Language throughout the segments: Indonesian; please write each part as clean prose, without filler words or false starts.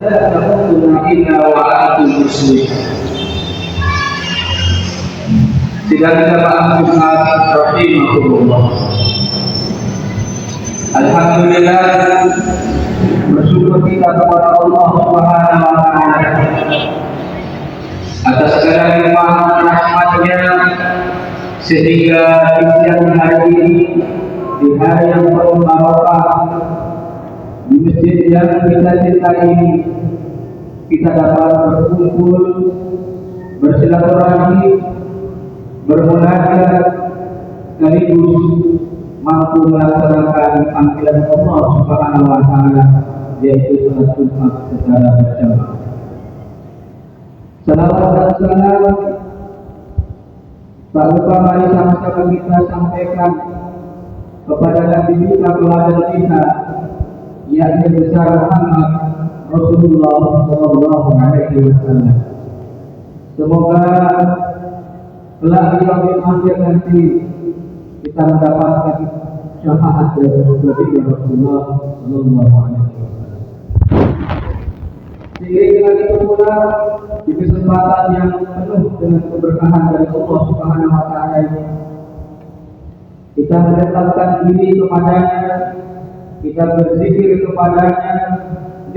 لا تموتن إلا وأنتم مسلمون. Sidang jamaah Jumat rahimahullah. Alhamdulillah, bersyukur kita kepada Allah Subhanahu wa taala atas segala nikmat rahmat-Nya sehingga di siang hari ini, di hari yang penuh barokah, di masjid yang kita cintai ini, kita dapat berkumpul, bersilaturahmi, bermunajat, sekaligus mampu melaksanakan panggilan Allah Subhanahu wa taala, yaitu salat Jumat secara berjamaah. Salawat dan salam tak lupa mari sama-sama kita sampaikan kepada Nabi kita, teladan kita, yakni besar Muhammad Rasulullah sallallahu alaihi wasallam. Semoga kelak di yaumil akhir nanti kita mendapatkan syafaat dari Rasulullah sallallahu alaihi wasallam. Seiring dengan itu pula, di kesempatan yang penuh dengan keberkahan dari Allah Subhanahu wa taala ini, kita mendekatkan diri kepadanya, kita berzikir kepadanya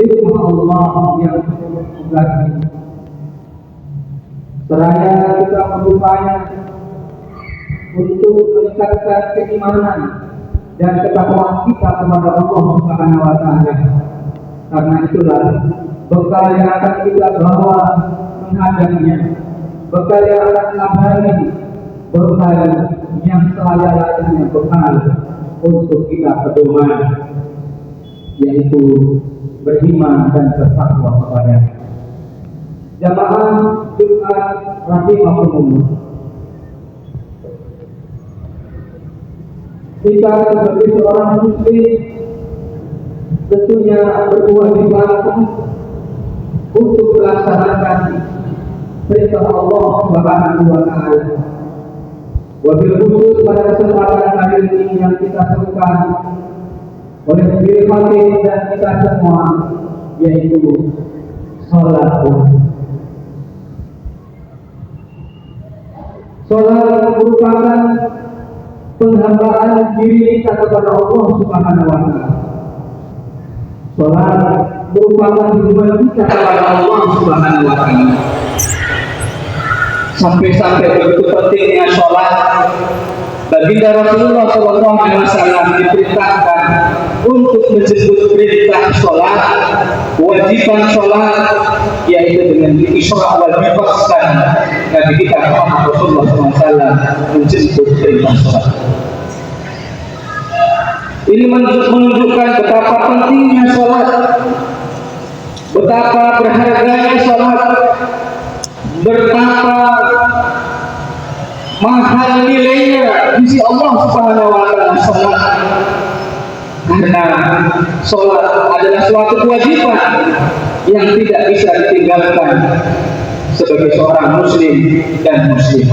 di rumah Allah yang megah ini. Seraya kita berupaya untuk meningkatkan keimanan dan ketakwaan kita kepada Allah Subhanahu wa taala. Karena itulah bekal yang akan kita bawa menghadapnya, bekal yang akan abadi, bekal yang selayaknya bekal untuk kita pedoman, yaitu beriman dan bertakwa kepada jamaah Jumat rahimahullah. Kita sebagai seorang muslim tentunya berkewajiban untuk melaksanakan perintah Allah Subhanahu wa taala. Wabil khusus pada kesempatan hari ini yang kita serukan oleh diri kami dan kita semua, yaitu salat. Salat merupakan penghambaan diri kita kepada Allah Subhanahu wa taala. Salat merupakan hubungan kita kepada Allah Subhanahu wa taala. Sampai-sampai begitu pentingnya salat, baginda Rasulullah sallallahu alaihi wasallam diperintahkan untuk menjemput perintah salat, kewajiban salat, yaitu dengan Isra wal Mi'raj. Nabi kita Muhammad Rasulullah sallallahu alaihi wasallam menjemput perintah salat. Ini menunjukkan betapa pentingnya salat, betapa berharganya salat, betapa mahal nilainya di sisi Allah Subhanahu wa taala salat. Karena salat adalah suatu kewajiban yang tidak bisa ditinggalkan sebagai seorang muslim dan muslim.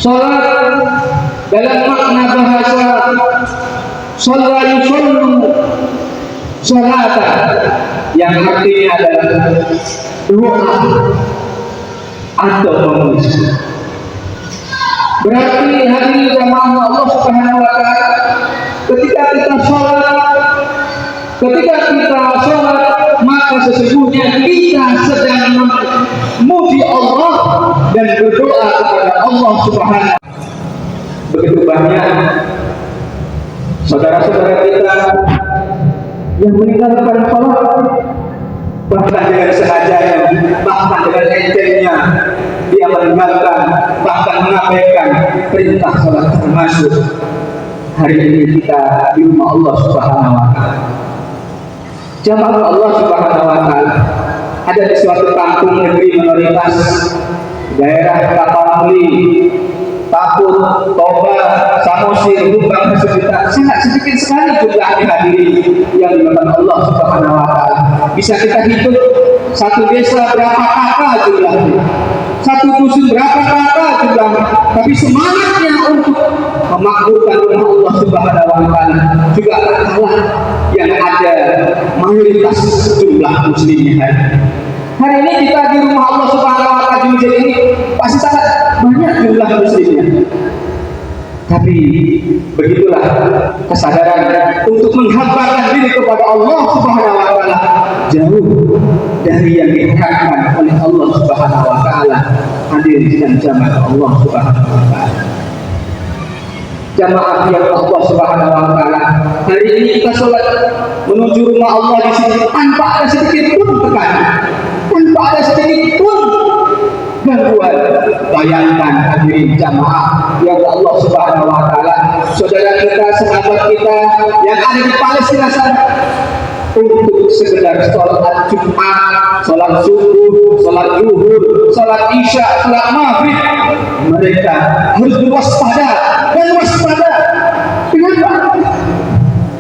Salat dalam makna bahasa shalla yusallu salatan, yang artinya adalah doa atau memuji. Berarti hari jamaah Allah Subhanahu wa taala, ketika kita sholat, maka sesungguhnya kita sedang memuji Allah dan berdoa kepada Allah Subhanahu. Begitu banyak saudara-saudara kita yang meninggalkan sholat, bahkan dengan sengajanya, bahkan dengan entengnya dia meninggalkan, bahkan mengabaikan perintah sholat, termasuk hari ini kita di rumah Allah Subhanahu wa taala. Jamaah Allah Subhanahu wa taala ada di suatu kampung negeri minoritas daerah Tapanuli, Taput, Toba, Samosir, Hubang, Kesulitan. Sangat sedikit sekali jumlah hadirin yang dimakan Allah Subhanahu wa taala. Bisa kita hitung satu desa berapa kakak jumlahnya. satu dusun berapa kakak jumlahnya, tapi semangatnya untuk memakmurkan rumah Allah Subhanahu wa Ta'ala juga tak kalah yang ada mayoritas jumlah muslimnya. Hari ini kita di rumah Allah Subhanahu wa Ta'ala di ini pasti sangat banyak jumlah muslimnya. Tapi begitulah kesadaran untuk menghambakan diri kepada Allah Subhanahu wa Ta'ala jauh dari yang diharapkan oleh Allah Subhanahu wa Ta'ala. Hadir dan jamaah Allah Subhanahu wa Ta'ala, jamaah yang Allah Subhanahu wa Ta'ala, hari ini kita sholat menuju rumah Allah di sini tanpa ada sedikit pun tekanan, tanpa ada sedikit pun gangguan. Bayangkan hadirin jamaah yang Allah Subhanahu wa Ta'ala, saudara kita, sahabat kita yang ada di Palestina sana, untuk sekedar sholat Jumat, sholat subuh, sholat zuhur, sholat isya, sholat maghrib, mereka harus berwaspada dan waspada. Kenapa?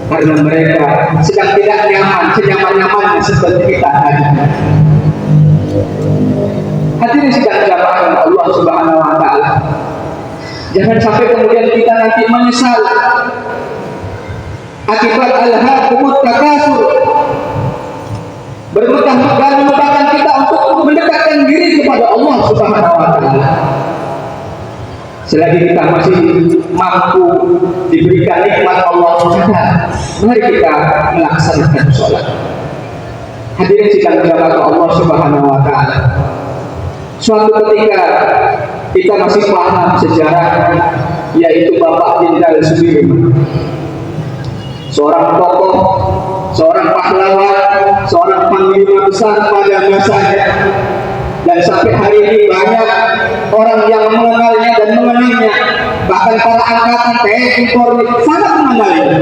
Karena mereka sedang tidak nyaman, senyaman-nyamannya seperti kita tadi. Hadirin sedang jamaah Allah Subhanahu wa Ta'ala, jangan sampai kemudian kita nanti menyesal akibat alhaakumut takasur, bermegah-megah menyebabkan kita untuk mendekatkan diri kepada Allah Subhanahu wa Ta'ala. Selagi kita masih mampu diberikan nikmat Allah Ta'ala, mari kita melaksanakan sholat. Hadirin sidang jamaah Allah Subhanahu wa Ta'ala, suatu ketika kita masih paham sejarah, yaitu Bapak Jenderal Sudirman, seorang tokoh, seorang pahlawan, seorang panglima besar pada masanya, dan sampai hari ini banyak orang yang mengenalnya dan mengenalnya, bahkan para angkatan TNI Polri sangat mengenalnya,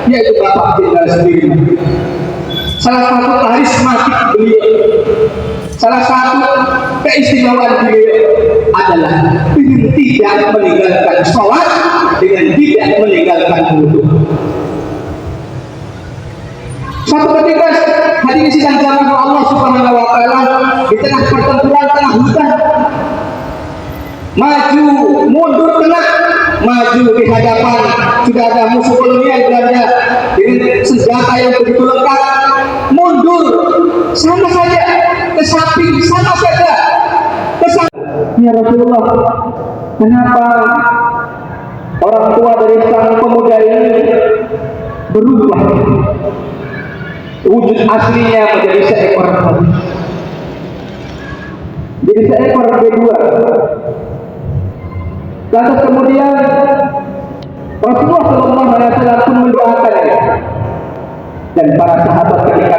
yaitu Bapak Jenderal Sudirman. Salah satu karismatik beliau, salah satu keistimewaan beliau adalah dengan tidak meninggalkan sholat, dengan tidak meninggalkan wudhu. Suatu ketika hadirin sidang jamaah Allah Subhanahu wa Ta'ala, di tengah pertempuran tengah hutan, maju mundur tengah, maju di hadapan sudah ada musuh kolonial berada dengan senjata yang begitu lengkap, mundur sama saja, ke samping sama saja, ke samping. Ya Rasulullah, kenapa orang tua dari sang pemuda ini berubah wujud aslinya menjadi seekor babi, jadi seekor kedua? Lantas kemudian Rasulullah SAW pun mendoakan, dan para sahabat ketika